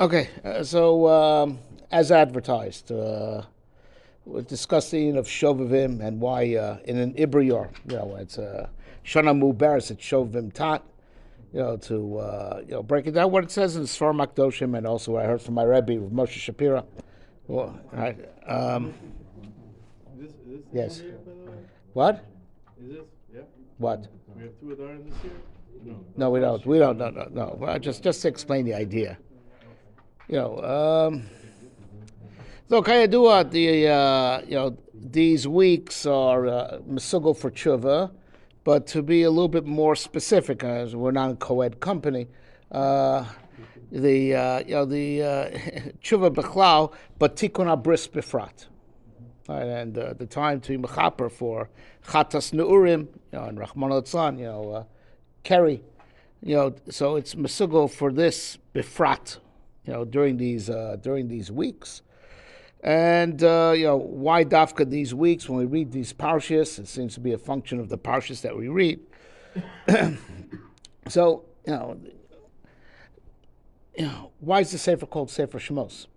Okay, as advertised, we're discussing of Shovavim and why in an Ibrior, it's Shana Mubaris, it's Shovavim-TAT, to break it down, what it says in Sfar Makdoshim, and also what I heard from my Rebbe, Moshe Shapira. Well, right. Is this Yes. Year, by the way? What? Is this? Yeah. What? We have two Adarim this year? No, we don't. We don't. No. Well, just to explain the idea. So Kayadua, these weeks are Mesugo for Tshuva, but to be a little bit more specific, as we're not a co-ed company, the Tshuva Bechlau, but Tikkun Abris Befrat. Right, and the time to be mechaper for Chatas Neurim, and Rahman al Kerry, so it's Mesugo for this Befrat, during these weeks. And, why dafka these weeks when we read these parshas? It seems to be a function of the parshas that we read. So, why is the Sefer called Sefer Shemos?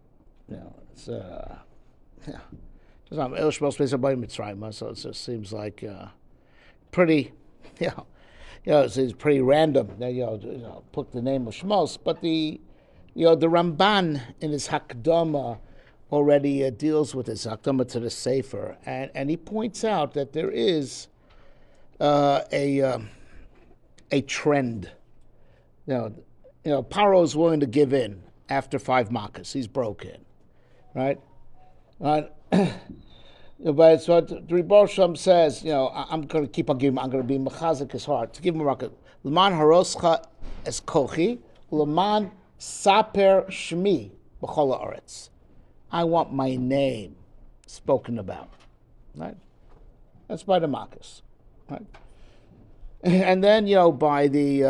It's, so it just seems like pretty, it's pretty random. Put the name of Shemos, but the Ramban in his Hakdama already deals with his Hakdama to the Sefer, and he points out that there is a trend. Paro is willing to give in after 5 makas. He's broken, right? But so the Rebbe Shem says, I'm going to keep on giving. I'm going to be mechazik his heart to give him a rocket. L'man haroscha es kochi, l'man saper shmi b'chol haaretz. I want my name spoken about, right? That's by the makas, right? And then by the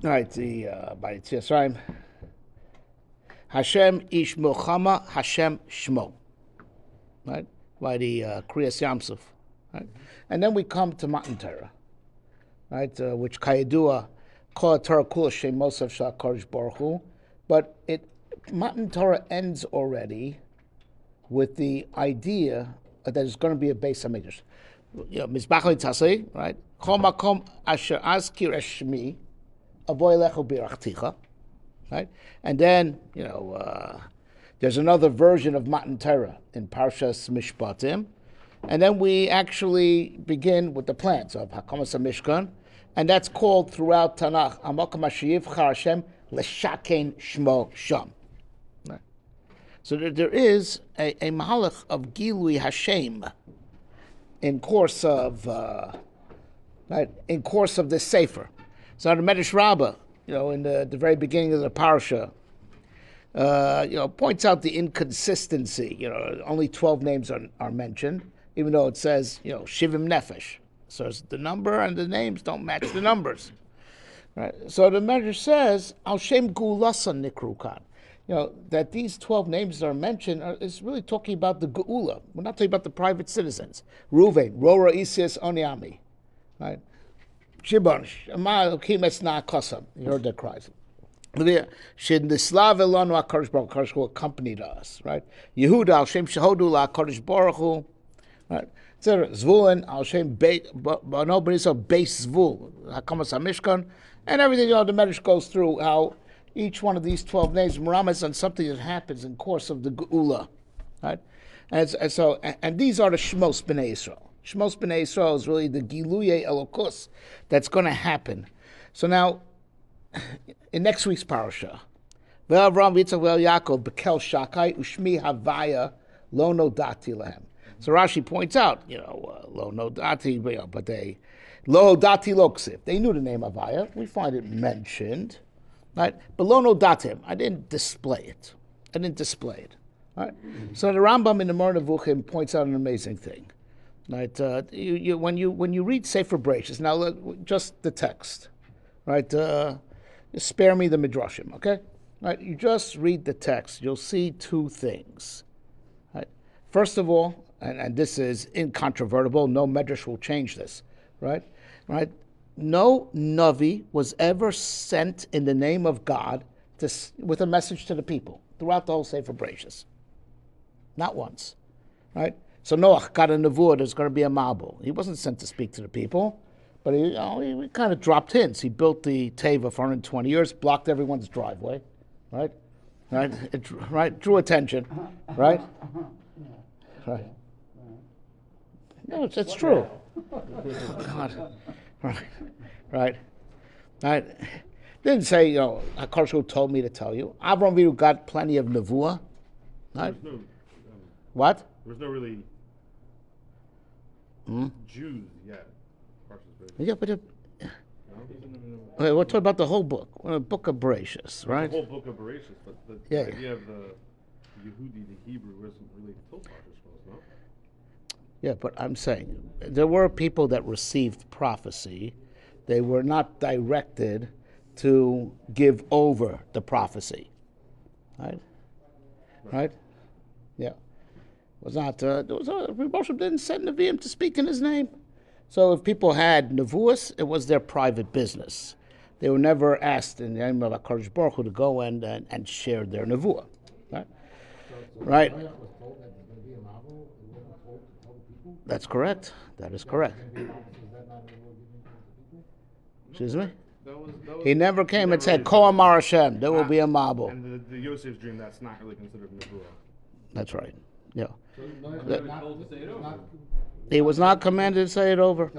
by the Tziyasraim, Hashem ish milchama, Hashem shmo. Right, by the Kriyas Yamsuf, right, and then we come to Matan Torah, right, which Kayadua Kol Torah Kula Shemos of Shakadosh Baruch Hu, but Matan Torah ends already with the idea that there's going to be a Beis Hamikdash, Mizbach Tasei, right, Kol Makom Asher Azkir Eshmi Avoy Lecho Birachticha, right, and then there's another version of Matan Torah in Parshas Mishpatim, and then we actually begin with the plants of Hakamas HaMishkan, and that's called throughout Tanakh, Amakam HaSheyivcha Hashem L'Shakein Shmo Sham. Right. So there is a mahalach of Gilui Hashem in course of this Sefer. So the Medrash Rabbah, in the very beginning of the parsha, points out the inconsistency. Only 12 names are mentioned, even though it says, Shivim Nefesh. So the number and the names don't match the numbers. Right? So the Medrash says, Al Shem Geulasan Nikrukan. That these 12 names that are mentioned is really talking about the Geula. We're not talking about the private citizens. Ruvain, Rora Isias Oniami. Right? Shibon, Shema Kimetz Na Kosam. You heard that cries. HaKadosh Hu accompanied us, right? Yehuda al Shem Shehodu la HaKadosh Baruch Hu, right? Zvulun al Shem Bano B'Nisrael Beis Zvul Hakamas HaMishkan, and everything. The Medrash goes through how each one of these 12 names merames on something that happens in course of the Geula, right? And these are the Shemos B'nei Yisrael. Shemos B'nei Yisrael is really the Giluye Elokus that's going to happen. So now, in next week's parasha, Ve'avram v'Yitzchak ve'Yaakov bekel shakai ushmi havaya lo nodati lehem. So Rashi points out, lo nodati, but they lo dati loksiv. They knew the name Havaya. We find it mentioned, right? But lo nodatim, I didn't display it. Right? So the Rambam in the Moreh Nevuchim points out an amazing thing, right? When you read Sefer Bereshis, now just the text, right? Spare me the midrashim, okay? Right, you just read the text. You'll see 2 things. Right? First of all, and this is incontrovertible. No medrash will change this. Right? No navi was ever sent in the name of God with a message to the people throughout the whole Sefer Bereshis. Not once, right? So Noach got a nevuah. There's going to be a Mabul. He wasn't sent to speak to the people, but he kind of dropped hints. He built the Teva for 120 years, blocked everyone's driveway, right? Right? Drew attention, right? Right. No, it's true. God. Right. Didn't say, HaKadosh told me to tell you. Avraham Avinu got plenty of nevuah, right? What? There was no really Jews yet. Yeah, but we're talking about the whole book, the book of Bereshis, right? The whole book of Bereshis, but the idea of the Yehudi, the Hebrew, wasn't really till parshas Shemos, no? Yeah, but I'm saying there were people that received prophecy. They were not directed to give over the prophecy, right? Right? Yeah. Was not. Moshe didn't send Nevi'im to speak in his name. So if people had nevuos, it was their private business. They were never asked in the name of HaKadosh Baruch Hu to go and share their nevuah, right? Right. That's correct. That is correct. Excuse me? He never came and said, Ko Amar Hashem, there will be a Mabul. And the Yosef's dream, that's not really considered nevuah. That's right. Yeah. He was not commanded to say it over.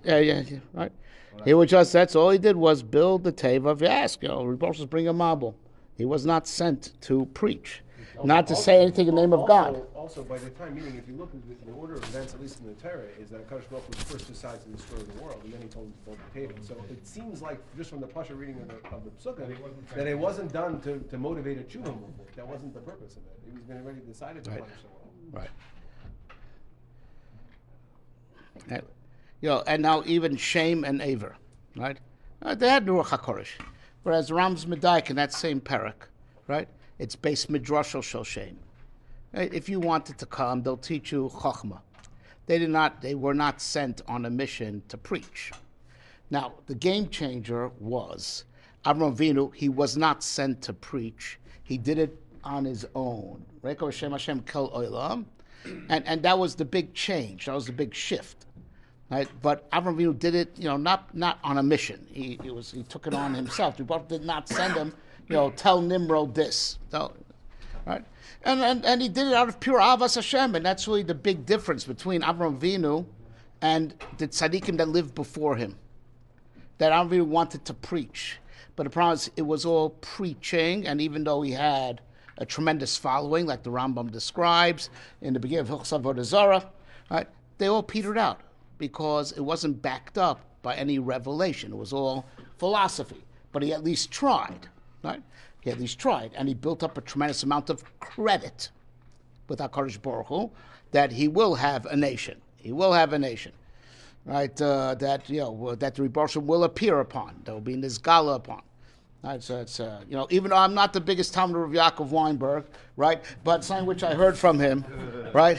Yeah, right. He was just, that's all he did was build the Teva, ask, Reboshes bring a Mabul. He was not sent to preach, not to say anything in the name of God. Also, by the time, meaning if you look at the order of events, at least in the Torah, is that HaKadosh Baruch Hu first decides to destroy the world, and then he told him to build the Teva. So it seems like, just from the Pasha reading of the Psukkah, that it wasn't done to motivate a tshuva movement. That wasn't the purpose of it. It was already decided to punish the world. Right. And now even Shem and Aver, right? They had Ruach HaKodesh. Whereas Ram's Medaik in that same parak, right? It's based Midrash Shel Shem. Right? If you wanted to come, they'll teach you Chochmah. They were not sent on a mission to preach. Now, the game changer was Avraham Avinu. He was not sent to preach. He did it on his own. Reko Hashem Hashem Kel Olam. And that was the big change. That was the big shift. Right? But Avraham Avinu did it, not on a mission. He took it on himself. The Baruch did not send him, tell Nimrod this. No, right? And he did it out of pure Avas Hashem, and that's really the big difference between Avraham Avinu and the tzaddikim that lived before him. That Avraham Avinu wanted to preach, but the problem is it was all preaching, and even though he had a tremendous following, like the Rambam describes in the beginning of Hilchos Avodah Zarah, right? They all petered out because it wasn't backed up by any revelation. It was all philosophy. But he at least tried, right? He at least tried, and he built up a tremendous amount of credit with HaKadosh Baruch Hu that he will have a nation. He will have a nation, right? That the Rebbe will appear upon. That will be Nizgala upon. Right, so it's even though I'm not the biggest Talmud of Yaakov Weinberg, right? But something which I heard from him, right,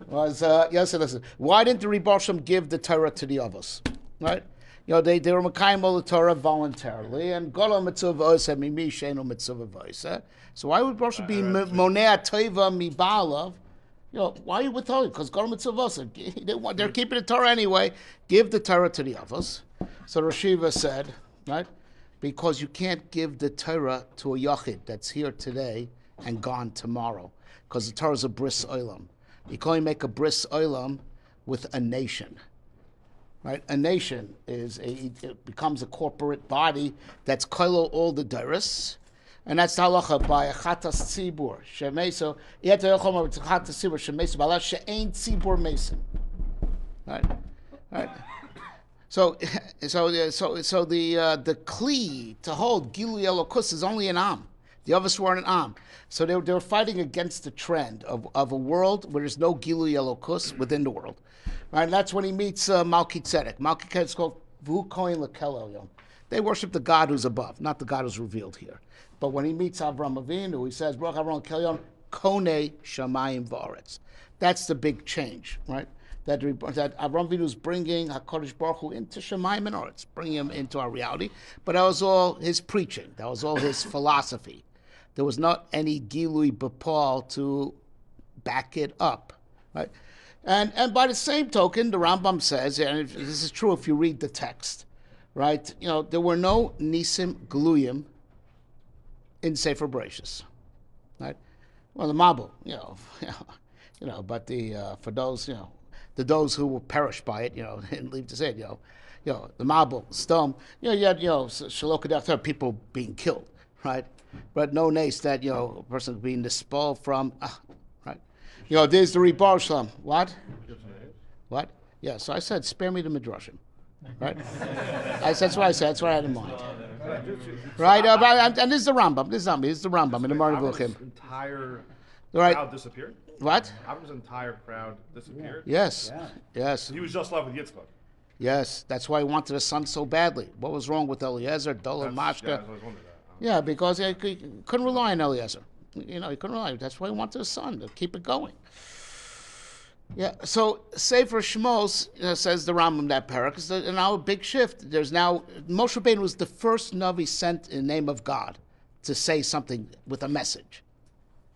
was listen. Why didn't the Rebbe give the Torah to the others, right? They were Mekayim the Torah voluntarily, and Golo Mitzvah V'Osa Mimi Sheinu Mitzvah V'Osa. So why would Rebbe be Monea Teva Mibalav? Why are you withholding? Because Golo Mitzvah V'Osa. They're keeping the Torah anyway. Give the Torah to the others. So Rosh Yeshiva said, right? Because you can't give the Torah to a Yachid that's here today and gone tomorrow. Because the Torah is a bris olam. You can only make a bris olam with a nation. Right? A nation it becomes a corporate body that's koilo all the dairas. And that's the halacha by a chatas tzibur. Shemeso, yet the halacha by chatas tzibur, shemeso, bala she'ain tzibur mesim. Right? So the kli to hold Gilui Elokus is only an am. The others weren't an am. So they were fighting against the trend of a world where there's no Gilui Elokus within the world. Right? And that's when he meets Malki Tzedek. Malki Tzedek is called V'hu Kohen Lekel Elyon. They worship the God who's above, not the God who's revealed here. But when he meets Avraham Avinu, he says, Baruch Avraham Lekel Elyon, Konei Shamayim V'Aretz. That's the big change, right? that Avram Avinu is bringing HaKadosh Baruch Hu into Shemayim and Eretz, bringing him into our reality. But that was all his preaching. That was all his philosophy. There was not any Gilui B'Paul to back it up, right? And by the same token, the Rambam says, and this is true if you read the text, right? There were no Nisim Gluyim in Sefer Bereshis, right? Well, the Mabul, but for those, those who will perish by it, and leave to say it, the Mabul, Stone, you had, Shalok people being killed, right? But no nace that, a person being dispelled from, right? There's the Ribar Shalom. What? What? Yeah, so I said, spare me the Midrashim, right? That's what I said, that's what I had in mind. Right, and this is the Rambam, this is the Rambam in the Morning Vuchim. Entire Right. crowd disappeared? What? Avram's entire crowd disappeared? Yes, Yeah. yes. He was just left with Yitzchak. Yes, that's why he wanted a son so badly. What was wrong with Eliezer, Dola, Yeah, Mashka? I was wondering that. Yeah, because he couldn't rely on Eliezer. He couldn't rely. That's why he wanted a son to keep it going. Yeah, so Sefer Shemos, says the Rambam, that parak, is now a big shift. There's now, Moshe Rabbeinu was the first Navi sent in the name of God to say something with a message.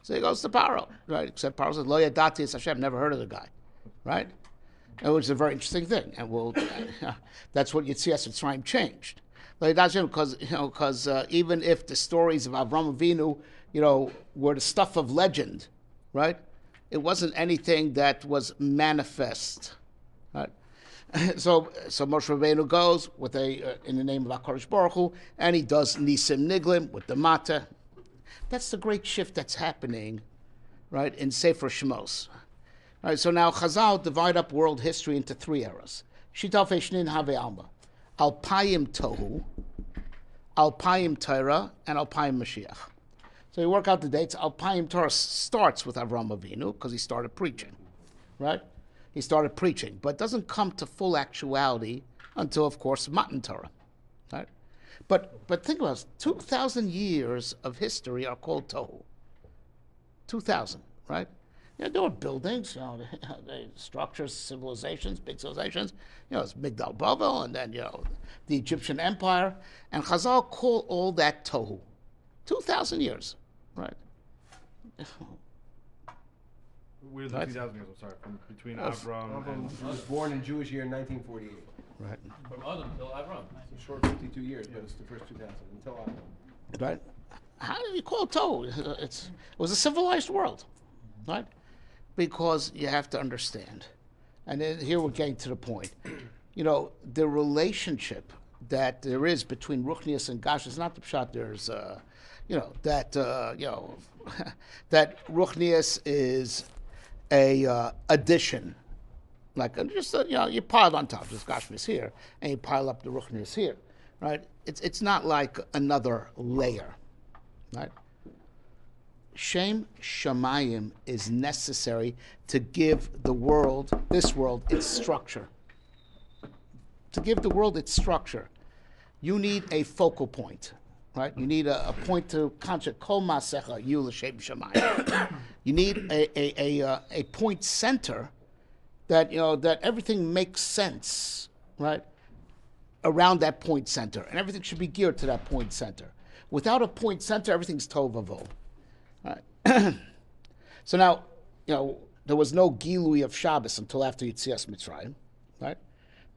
So he goes to Paro, right? Except Paro says, Lo yadati es Hashem, never heard of the guy, right? Which is a very interesting thing. And that's what Yitzias Mitzrayim changed. Lo yadati Hashem, because even if the stories of Avram Avinu, were the stuff of legend, right? It wasn't anything that was manifest, right? So Moshe Rabbeinu goes with in the name of HaKadosh Baruch Hu, and he does Nisim Niglim with the Mata. That's the great shift that's happening, right, in Sefer Shemos. All right, so now Chazal divide up world history into three eras. Shitaf Eshnin Have Alma, Alpayim Tohu, Alpayim Torah, and Alpayim Mashiach. So you work out the dates. Alpayim Torah starts with Avram Avinu because he started preaching, right? He started preaching, but doesn't come to full actuality until, of course, Matan Torah, right? But think about it. 2,000 years of history are called Tohu. 2,000, right? There were buildings, structures, civilizations, big civilizations. It's Migdal Bavel, and then the Egyptian Empire, and Chazal call all that Tohu. 2,000 years. Right. Where's the Right. 2,000 years? I'm sorry. Between Avram and... He was born in Jewish year 1948. Right. From Adam till Avram. It's a short 52 years, but it's the first 2,000 until Avram. Right. How do you call it Tohu? It was a civilized world, right? Because you have to understand, and then here we're getting to the point. The relationship that there is between Ruchnius and Gash is not the pshat. There's that Ruchnius is a addition, like just you pile on top. There's Gashmius here, and you pile up the Ruchnius here, right? It's not like another layer, right? Shem Shamayim is necessary to give this world, its structure. To give the world its structure, you need a focal point. Right, you need a point to concentrate. Kol Masecha Yu L'Shem Shamayim. You need a point center that that everything makes sense, right, around that point center, and everything should be geared to that point center. Without a point center, everything's tohu vavohu. Right. So now, there was no Gilui of Shabbos until after Yitzias Mitzrayim, right?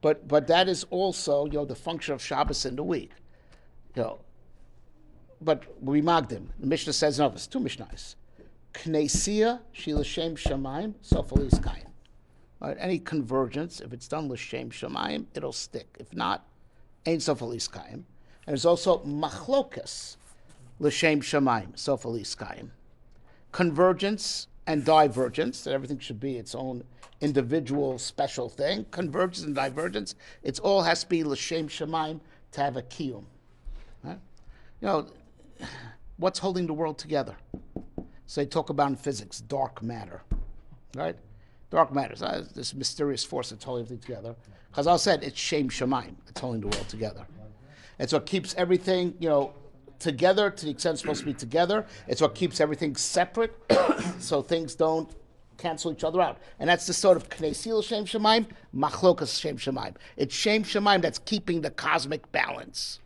But that is also the function of Shabbos in the week, But we magdim. The Mishnah says no, it's two Mishnahs. Knesia she l'shem shamayim sofal iskayim. Right, any convergence, if it's done l'shem shamayim, it'll stick. If not, ain't sofal iskayim. And there's also machlokas l'shem shamayim sofal iskayim. Convergence and divergence, that everything should be its own individual special thing. Convergence and divergence, it all has to be l'shem shamayim to have a kiyum. Right? What's holding the world together? So they talk about in physics, dark matter, right? Dark matter, this mysterious force that's holding everything together. Chazal said it's Shem Shemaim, it's holding the world together. It's what keeps everything, together to the extent it's supposed to be together. It's what keeps everything separate, so things don't cancel each other out. And that's the sort of Knessil Shem Shemaim, Machlokas Shem Shemaim. It's Shem Shemaim that's keeping the cosmic balance.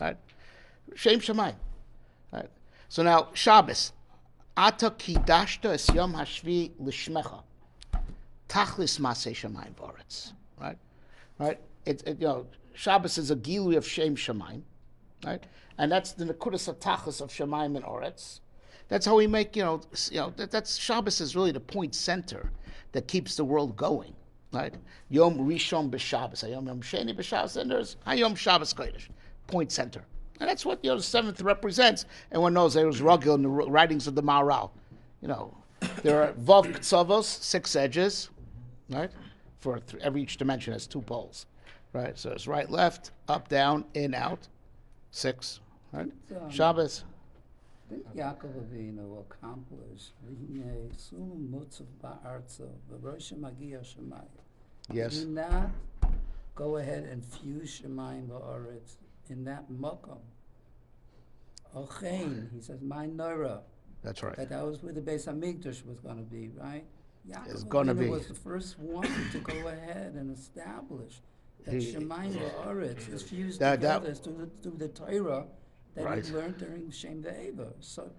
Right? Shem Shemaim. Right? So now, Shabbos. Ata kidashta es yom hashvi lishmecha. Tachlis masei Shemaim b'aretz. Right? Right? Shabbos is a gilui of Shem Shemaim. Right? And that's the nekudas atachlis of Shemaim and Oretz. That's how we make, that's Shabbos is really the point center that keeps the world going, right? Yom Rishon b'Shabbos, Yom Sheni b'Shabbos, and there's Hayom Shabbos Kodesh, point center. And that's what, the seventh represents. And one knows there was Ragil in the writings of the Maharal. There are Vav Ktsavos, 6 edges, right? For each dimension has 2 poles, right? So it's right, left, up, down, in, out, 6, right? Shabbos. Didn't Yaakov Avinu accomplish V'hinei Sum Mutzav Ba'artzo V'Rosh Magia Shemayim? Yes. Did he not go ahead and fuse Shemayim Ba'aretz in that Makom? Ochein, he says, my Nora. That's right. That was where the Beis HaMikdash was going to be, right? It's Yaakov going to Avinu be. was the first one to go ahead and establish that Shemayim Ba'aretz is fused together through the Torah that right. he learned during Shem Ve'eva. So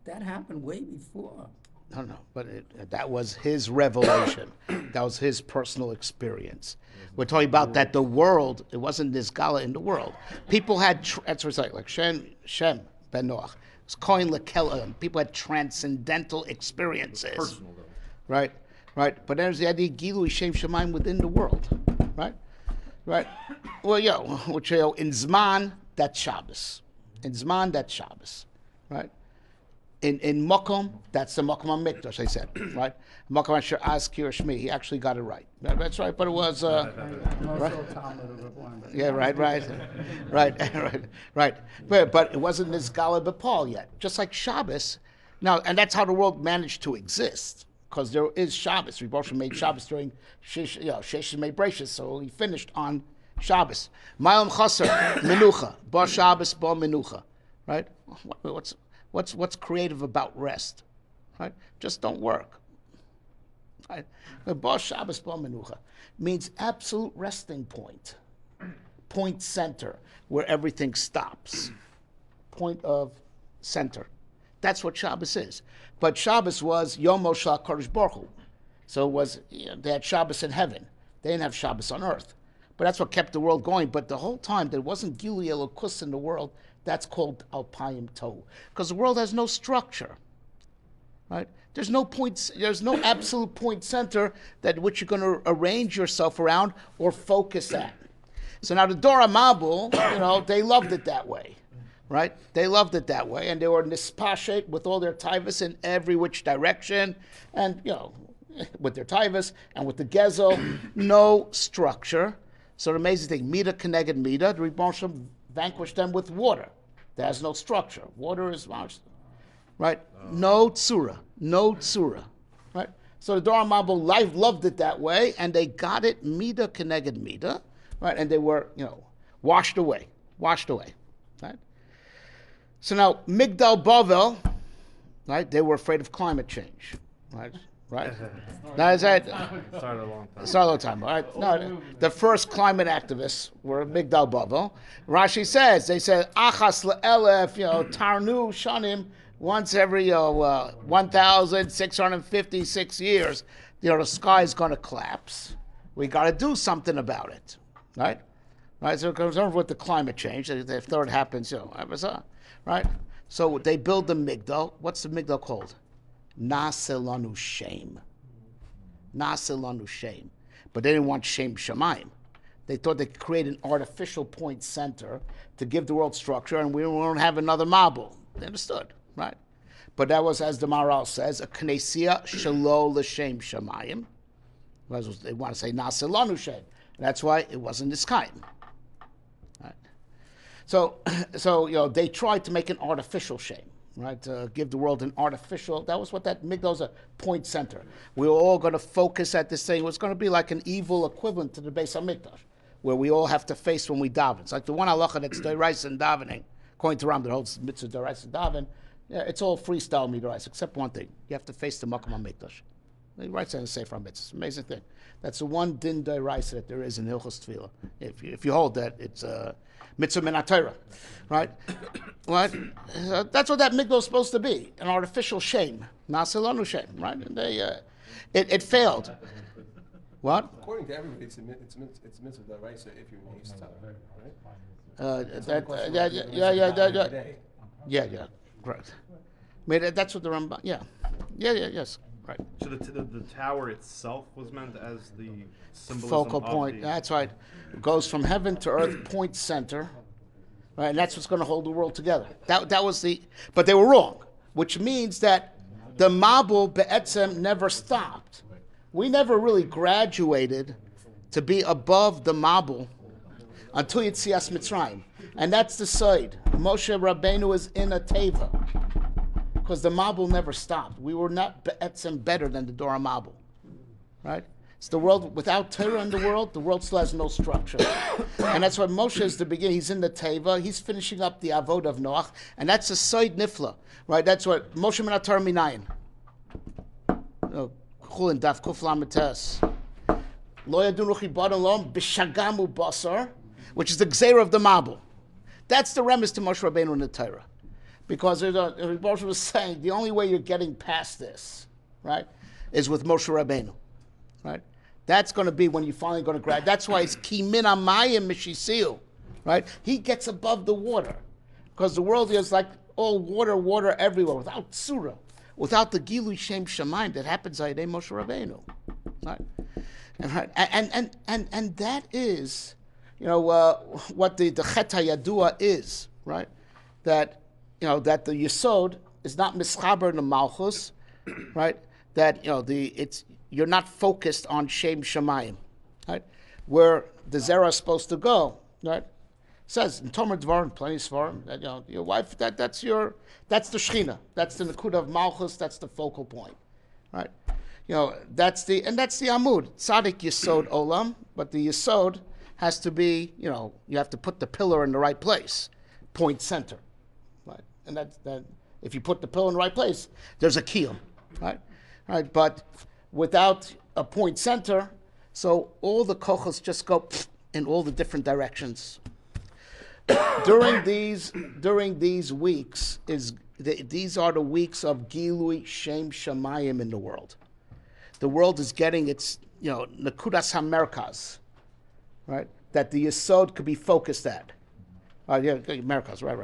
that happened way before. No, but that was his revelation. That was his personal experience. We're talking about that the world, it wasn't this gala in the world. People had, that's what it's like Shem ben Noach. It's Kohen Lekel. People had transcendental experiences. Personal, though. Right. But there's the idea, Gilui Shem Shemaim within the world. Right. Well, in Zman, that's Shabbos. In Zman, that's Shabbos, right? In Mokom, that's the Mokom HaMikdash, I said, right? Mokom Asher Az Kir Shmi, he actually got it right. That's right, but it was... right? Yeah, right. But it wasn't this Gala B'Paul yet, just like Shabbos. Now, and that's how the world managed to exist, because there is Shabbos. Rebosha made Shabbos during Shesh made Brachos, so he finished on Shabbos. Ma'om Chaser, Menucha, Ba Shabbos, Ba Menucha, right? What's creative about rest, right? Just don't work, right? Ba Shabbos, Ba Menucha means absolute resting point center, where everything stops, point of center. That's what Shabbos is. But Shabbos was Yom Moshe HaKadosh Baruch Hu. So it was, they had Shabbos in heaven. They didn't have Shabbos on earth. But that's what kept the world going. But the whole time, there wasn't Gilui Elokus in the world. That's called Alpayim Tohu. Because the world has no structure, right? There's no absolute point center that which you're going to arrange yourself around or focus at. So now the Dora Mabul, they loved it that way, right? They loved it that way. And they were nispashet with all their taivas in every which direction. And, with their taivas and with the gezel, no structure. So the amazing thing, Mida Keneged Mida, the Rebbe Shem vanquished them with water. There has no structure. Water is, right? No tsura, right? So the Dora Mabul life loved it that way, and they got it Mida Keneged Mida, right? And they were, washed away, right? So now, Migdal Bavel, right? They were afraid of climate change, right? That is it. Started a long time. Started a long time. All right. No, the first climate activists were Migdal Bavel. Rashi says, they said, Achas le'elef, Tarnu Shanim, once every 1,656 years, the sky is going to collapse. We got to do something about it. Right? So it comes over with the climate change. If third happens, right? So they build the Migdal. What's the Migdal called? Naselanu shame. But they didn't want Shem Shemaim. They thought they could create an artificial point center to give the world structure, and we won't have another Mabul. They understood, right? But that was, as the Maharal says, a Knessia Shelo L'Shem Shemayim. They want to say Naselanu Shem. That's why it wasn't this kind. Right? So they tried to make an artificial shame. Right, to give the world an artificial, that was what that Migdal was, a point center. We were all going to focus at this thing. It was going to be like an evil equivalent to the Beis HaMikdash, where we all have to face when we daven. It's like the one halacha that's Derais and davening, according to Ram, that holds mitzvah Derais and daven. Yeah, it's all freestyle Midorais, except one thing. You have to face the Makom HaMikdash. He writes that in Sefer HaMitzvahs. It's an amazing thing. That's the one din d'oraisa that there is in Hilchos Tefillah. If you hold that, it's mitzvah min HaTorah, right? What? That's what that migdal is supposed to be, an artificial shame, nasilanu shame, right? And it failed. What? According to everybody, it's mitzvah d'oraisa if you're in East right? Yeah, correct. I mean, that's what the Rambam, yes, right. So the tower itself was meant as the symbolism Focal of point, the... that's right. It goes from heaven to earth, point center, right? And that's what's going to hold the world together. That was but they were wrong, which means that the Mabul Be'etzem never stopped. We never really graduated to be above the Mabul until Yetzias Mitzrayim. And that's the side. Moshe Rabbeinu is in a teva. Because the Mabul never stopped. We were not be'etzem better than the Dora Mabul. Right? It's the world, without Torah in the world still has no structure. And that's why Moshe is the beginning. He's in the teva. He's finishing up the avod of Noach. And that's a side nifla. Right? That's what Moshe min HaTorah minayin. Chulin daf kuf lametes. Lo yadun ruchi badan lom b'shagamu basar, which is the gzeira of the Mabul. That's the remes to Moshe Rabbeinu in the Torah. Because Moshe was saying the only way you're getting past this, right, is with Moshe Rabbeinu, right? That's going to be when you're finally going to grab. That's why it's ki min hamayim mishisiu, right? He gets above the water. Because the world is like all water everywhere, without surah, without the Gilui Shem Shamayim that happens on Yedei Moshe Rabbeinu, right? And that is, what the Chet HaYadua is, right? That the Yesod is not mischaber in the Malchus, right? That you're not focused on Shem Shamayim, right? Where the Zerah is supposed to go, right? It says in Tomer Dvarim, plenty of Svarim, that your wife, that's the Shechina, that's the Nakuda of Malchus, that's the focal point, right? That's the Amud, Tzaddik Yesod Olam, but the Yesod has to be, you have to put the pillar in the right place, point center, right? And that if you put the pillar in the right place, there's a keel, right? Right, but without a point center, so all the kochos just go in all the different directions. During these weeks these are the weeks of Gilui Shem Shamayim in the world. The world is getting its Nakudas HaMerkaz, right? That the Yesod could be focused at. Merkaz, right.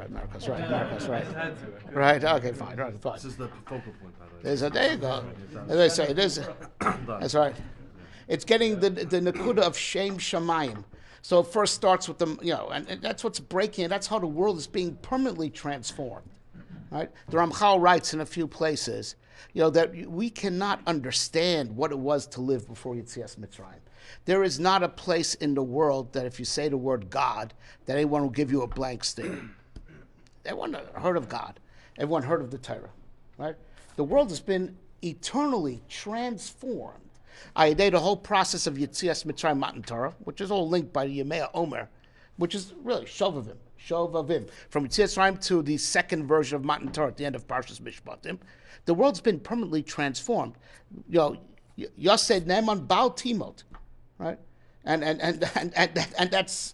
Right, okay, fine, right, fine. This is the focal point, by the way. There you go. As I say, that's right. It's getting the Nakuda of Shem Shamayim. So it first starts with them, and that's what's breaking, and that's how the world is being permanently transformed, right? The Ramchal writes in a few places, that we cannot understand what it was to live before Yetzias Mitzrayim. There is not a place in the world that if you say the word God, that anyone will give you a blank stare. Everyone heard of God. Everyone heard of the Torah, right? The world has been eternally transformed. I did the whole process of Yetzias Mitzrayim Matan Torah, which is all linked by the Yemei Omer, which is really SHOVAVIM. From Yetzias Mitzrayim to the second version of Matan Torah at the end of parshas Mishpatim, the world's been permanently transformed. Yosed Ne'eman Baal Timot, right? And that's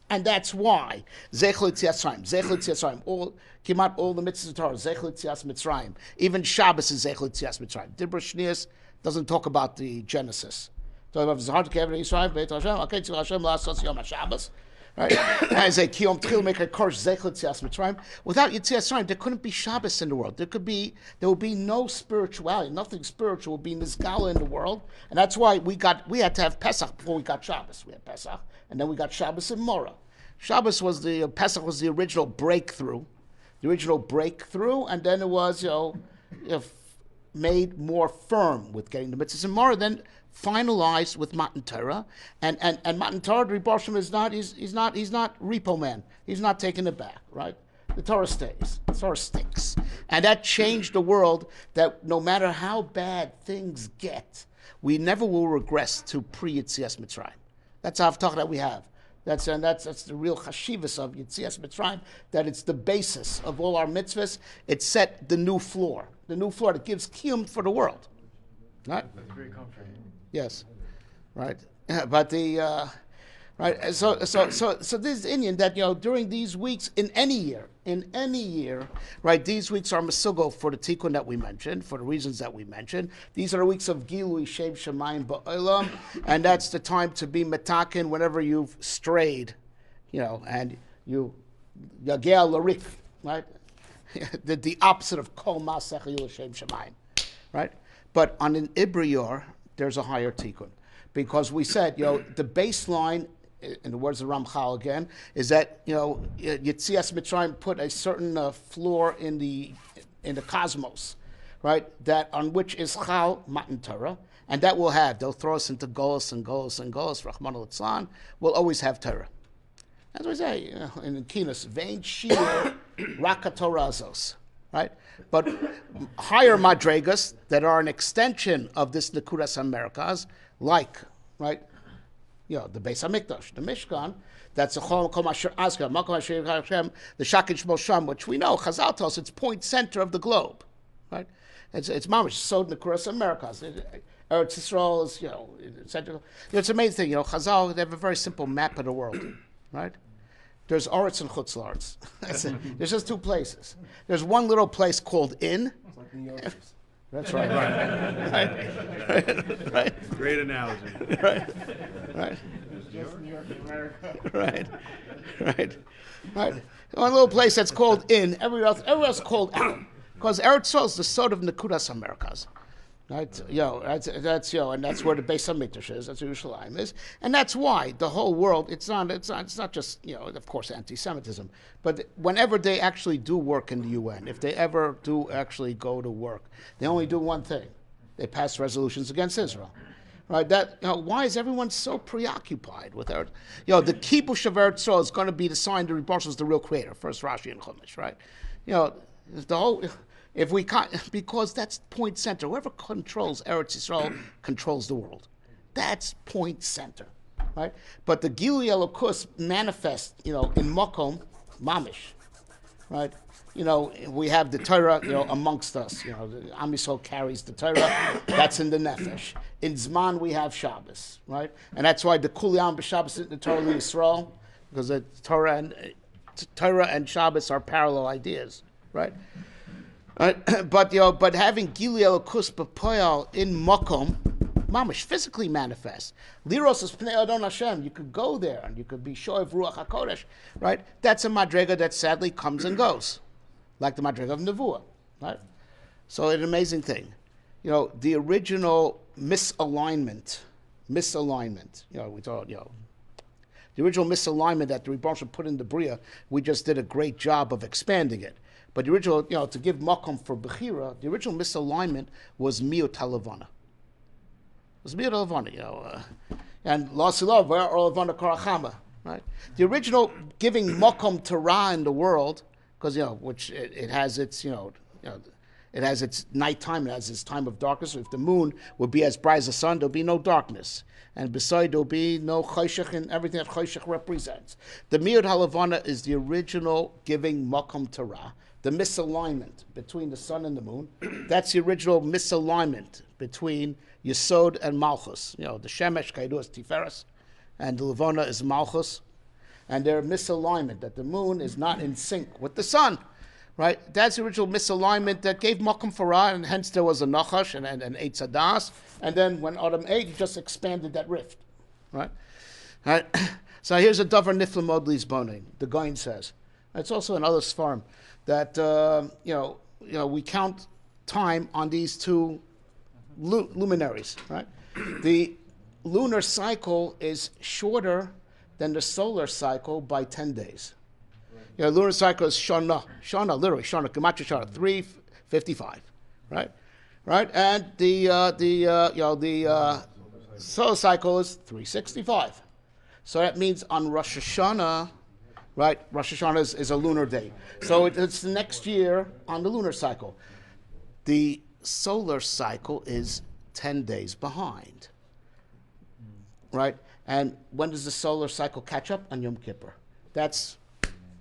why Zechel Yetzias Mitzrayim, Kimat all the mitzvahs of Torah, Zechel Yetzias Mitzrayim, even Shabbos is Zechel Yetzias Mitzrayim. Dibra Shnias doesn't talk about the Genesis. So about Zahar Kever Yisrael, Beit Hashem, okay, Tzil Hashem La'asos Yom HaShabbos, right? As a Kiyom Tchil make a Korsh Zechel Yetzias Mitzrayim. Without Yetzias Mitzrayim, there couldn't be Shabbos in the world. There would be no spirituality. Nothing spiritual would be Nizgala in the world, and that's why we had to have Pesach before we got Shabbos. We had Pesach, and then we got Shabbos and Morah. Pesach was the original breakthrough, and then it was made more firm with getting the mitzvahs and Morah, then finalized with Matan Torah, and Matan Torah, the Rebbe Shem is not he's not repo man. He's not taking it back, right? The Torah stays. The Torah sticks, and that changed the world. That no matter how bad things get, we never will regress to pre-Yetzias Mitzrayim. That's how Avtach that we have. That's the real chashivas of Yetzias Mitzrayim. That it's the basis of all our mitzvahs. It set the new floor that gives kiyum for the world. Right? That's very comforting. Yes. Right. But the right. So this is Indian that during these weeks in any year, right? These weeks are masugo for the tikkun that we mentioned, for the reasons that we mentioned. These are the weeks of Gilui Shem Shemayim Ba'olam, and that's the time to be metakin whenever you've strayed, and you yagel larik, right? the opposite of kol masech Gilui Shem Shemayim, right? But on an Ibrior, there's a higher tikkun. Because we said, the baseline, in the words of Ramchal again, is that, Yetzias Mitzrayim put a certain floor in the cosmos, right? That on which is Chal Matan Torah, and that they'll throw us into Golos and Golos and Golos, Rahman al-Tzlan, we'll always have Torah. As we say, in Kinos, Vein Shir Raka Torazos, right? But higher madregas that are an extension of this Nekuras HaMerkaz, like, right, the Beis HaMikdash, the Mishkan, that's the Chol Makom Asher Azka, Makom Asher Hashem, the Shakin Shmo Sham, which we know, Chazal tells it's point center of the globe, right? It's mamish, so Nekuras HaMerkaz. Eretz Yisrael is, center. It's an amazing thing, Chazal, they have a very simple map of the world, right? There's Oretz and Chutz La'aretz. That's it. There's just two places. There's one little place called In. It's like New York. That's right. Right. Great analogy. Right. Right. One little place that's called In. Everywhere else is called Out. Because Eretz Yisrael is the sort of Nekudas HaMerkaz. Right, that's and that's where the Beis HaMikdash is. That's where Yerushalayim is, and that's why the whole world. It's not just of course, anti-Semitism, but whenever they actually do work in the UN, if they ever do actually go to work, they only do one thing: they pass resolutions against Israel. Right? That why is everyone so preoccupied with Eretz? The Kibush of Eretz Yisrael is going to be the sign that Rebbe is the real creator. First Rashi and Chumash, right? The whole. If we can't, because that's point center. Whoever controls Eretz Yisrael controls the world. That's point center, right? But the Gilui Elokus manifests, in Makom, Mamish, right? We have the Torah, amongst us. The Am Yisrael carries the Torah. That's in the Nefesh. In Zman we have Shabbos, right? And that's why the Kuliyam b'Shabbos is the Torah Yisrael, because the Torah and Shabbos are parallel ideas, right? But having Gilui Elokus b'Poyal in Makom, mamish, physically manifest. Liros is Pnei Adon Hashem. You could go there and you could be Shoiv Ruach HaKodesh, right? That's a madrega that sadly comes and goes, like the madrega of Nevuah, right? So an amazing thing. The original misalignment. We thought, the original misalignment that the Rebbe put in the Bria, we just did a great job of expanding it. But the original, to give makom for Bechira, the original misalignment was Miut HaLevana. It was Miut HaLevana, and La Silov, where Levana Karachama, right? The original giving makom to Ra in the world, because, which it has its, it has its nighttime, it has its time of darkness. So if the moon would be as bright as the sun, there'll be no darkness. And beside, there'll be no choshech and everything that choshech represents. The Miut HaLevana is the original giving makom to Ra. The misalignment between the sun and the moon, that's the original misalignment between Yesod and Malchus. The Shemesh, Kaidu is Tiferes, and the Levana is Malchus. And their misalignment, that the moon is not in sync with the sun, right? That's the original misalignment that gave Makom for Ra, and hence there was a Nachash and Eitz Hadas. And then when Adam ate, he just expanded that rift, right? So here's a Davar Nifla Modli's Bonin, the Goin says. It's also in other Sfarim. That we count time on these two luminaries, right? The lunar cycle is shorter than the solar cycle by 10 days. Lunar cycle is Shana, literally Shana, Gematria Shana, 355, right? And the solar cycle is 365. So that means on Rosh Hashanah. Right, Rosh Hashanah is a lunar day. So it's the next year on the lunar cycle. The solar cycle is 10 days behind. Right? And when does the solar cycle catch up? On Yom Kippur. That's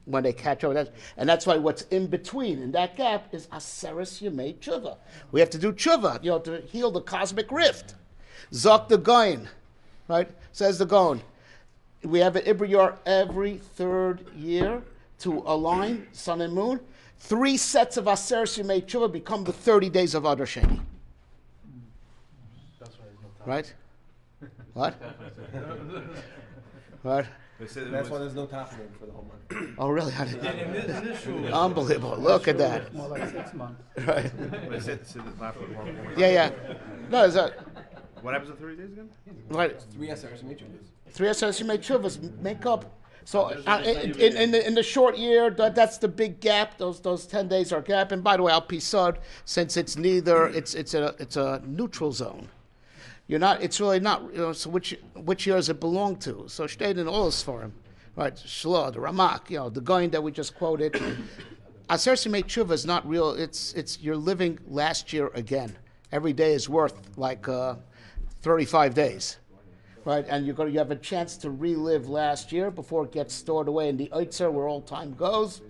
when they catch over. And that's why what's in between, in that gap, is Aseres Yemei Tshuva. We have to do Tshuva, to heal the cosmic rift. Zok the Goin, right? Says the Goin. We have an Ibriyar every third year to align sun and moon. 3 sets of Aseres Yemei Tshuva become the 30 days of Adar Sheni. Right? What? What? That's why there's no taflim for the whole month. Oh, really? Unbelievable. Look at that. More like 6 months. Right. Yeah. Yeah. No, is that What happens in 30 days again? right? 3 Aseres Yemei Tshuvas. 3 Aseres Yemei Tshuvas make up. So in the short year, that's the big gap. Those 10 days are gap. And by the way, Al Pisad, since it's neither, it's a neutral zone. You're not. It's really not. So which year does it belong to? So stayed in all this for him, right? Shlo, the Ramak, the Goin that we just quoted. Aseres Yemei Tshuva is not real. It's you're living last year again. Every day is worth like 35 days, right? And you have a chance to relive last year before it gets stored away in the Oitzer where all time goes,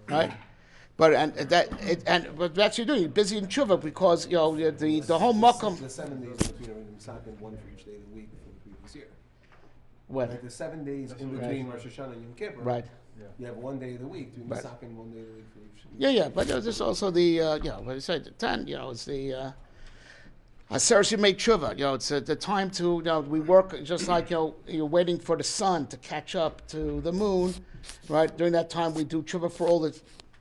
right? But that's what you're doing. You're busy in tshuva because the whole makom. The 7 days in between are in Misakin, one for each day of the week from the previous year. When? Like the 7 days in between Rosh Hashanah and Yom Kippur. Right. You have 1 day of the week doing Right. Misakin, 1 day of the week for each. Yeah. But there's also the what I said, the 10. It's the Aseres Yemei Tshuva. It's the time to we work just like you're waiting for the sun to catch up to the moon, right? During that time we do tshuva for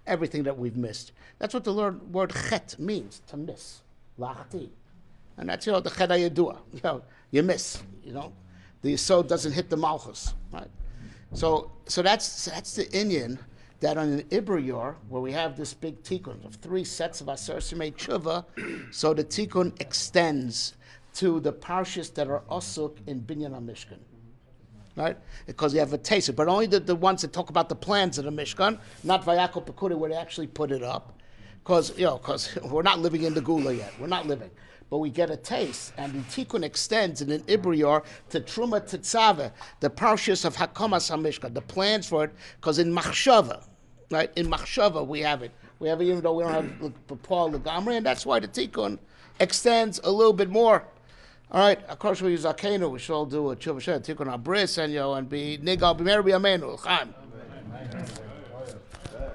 everything that we've missed. That's what the word chet means, to miss. Lachti. And that's, the chet hayedua. You miss, The yesod doesn't hit the malchus, right? So that's the inyan that on an Ibriyar, where we have this big tikkun of 3 sets of Aseres Yemei Tshuva, so the tikkun extends to the parshas that are asuk in Binyan HaMishkan. Right? Because you have a taste, but only the ones that talk about the plans of the Mishkan, not Vayakol Pekudei where they actually put it up. Because we're not living in the Gula yet. We're not living. But we get a taste, and the Tikkun extends in an Ibriyar to Truma Tetzaveh, the parshas of Hakamas HaMishkan, the plans for it, because in Machshava, right? In Machshava we have it. We have it even though we don't have Paul Legamri, and that's why the Tikkun extends a little bit more. All right, of course we use Akenu. We shall do a tshuva, tikkun abris, and be nigal b'mer b'yameinu. Chaim.